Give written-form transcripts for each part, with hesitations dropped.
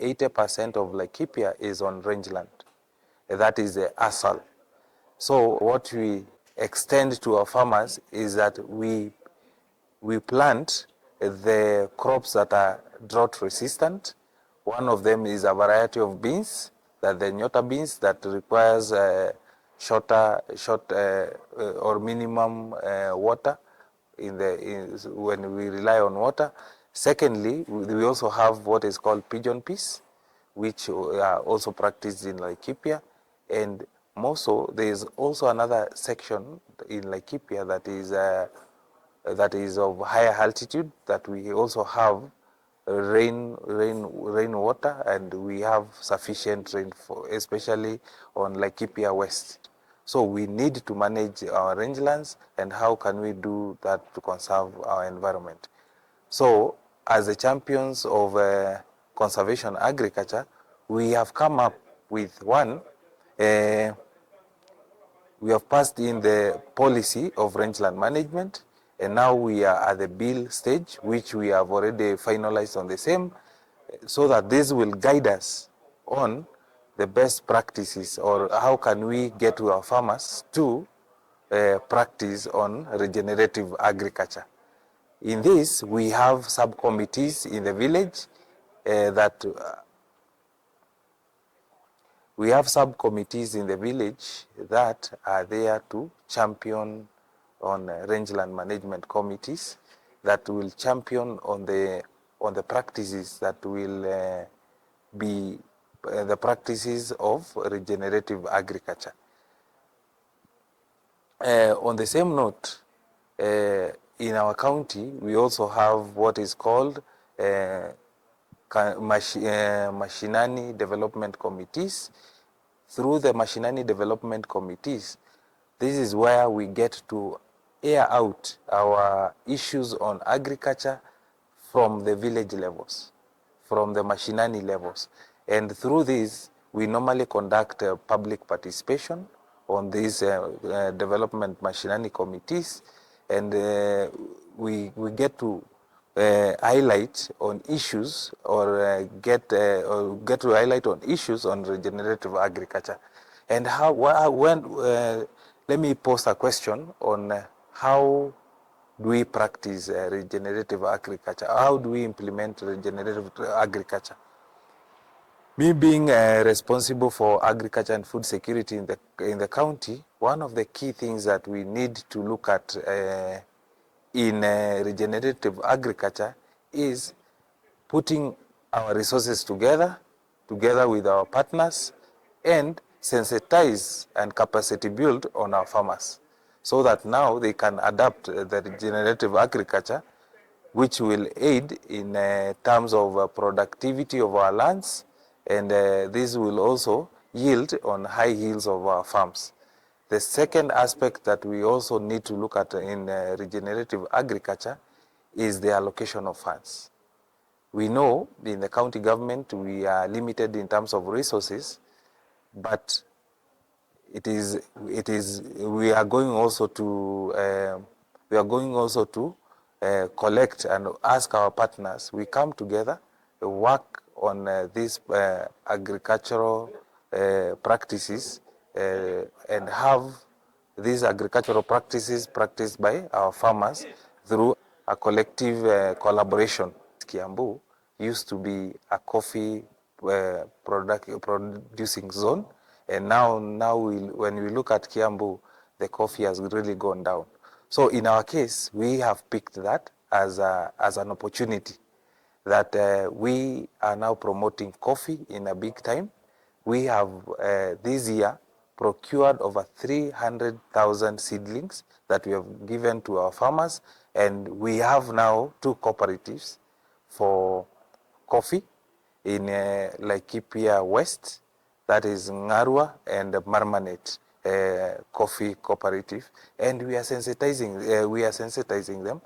80% of Laikipia is on rangeland. That is the ASAL. So what we extend to our farmers is that we plant the crops that are drought resistant. One of them is a variety of beans, that the nyota beans that requires short or minimum water when we rely on water. Secondly, we also have what is called pigeon peas, which are also practiced in Laikipia. And more so, there is also another section in Laikipia that is of higher altitude, that we also have rainwater, and we have sufficient rain, especially on Laikipia West. So we need to manage our rangelands, and how can we do that to conserve our environment? So as the champions of conservation agriculture, we have come up with one, we have passed in the policy of rangeland management, and now we are at the bill stage, which we have already finalized on the same, so that this will guide us on the best practices, or how can we get to our farmers to practice on regenerative agriculture. In this, we have subcommittees in the village we have subcommittees in the village that are there to champion on rangeland management committees, that will champion on the practices that will be the practices of regenerative agriculture. On the same note, in our county, we also have what is called mashinani development committees. Through the mashinani development committees, this is where we get to air out our issues on agriculture from the village levels, from the mashinani levels. And through this, we normally conduct public participation on these development mashinani committees, and we get to highlight on issues, or get to highlight on issues on regenerative agriculture. And let me pose a question on how do we practice regenerative agriculture? How do we implement regenerative agriculture? Me being responsible for agriculture and food security in the county, one of the key things that we need to look at in regenerative agriculture is putting our resources together with our partners, and sensitize and capacity build on our farmers, so that now they can adapt the regenerative agriculture, which will aid in terms of productivity of our lands, and this will also yield on high yields of our farms. The second aspect that we also need to look at in regenerative agriculture is the allocation of funds. We know in the county government we are limited in terms of resources, but we are going also to collect and ask our partners. We come together, work on these agricultural practices, and have these agricultural practices practiced by our farmers through a collective collaboration. Kiambu used to be a coffee producing zone, and now when we look at Kiambu, the coffee has really gone down. So in our case, we have picked that as an opportunity, that we are now promoting coffee in a big time. We have this year procured over 300,000 seedlings that we have given to our farmers, and we have now 2 cooperatives for coffee in Laikipia West, that is Ngarua and Marmanet Coffee Cooperative, and we are sensitizing them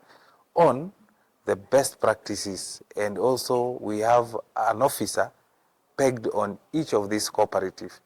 on the best practices, and also we have an officer pegged on each of these cooperatives,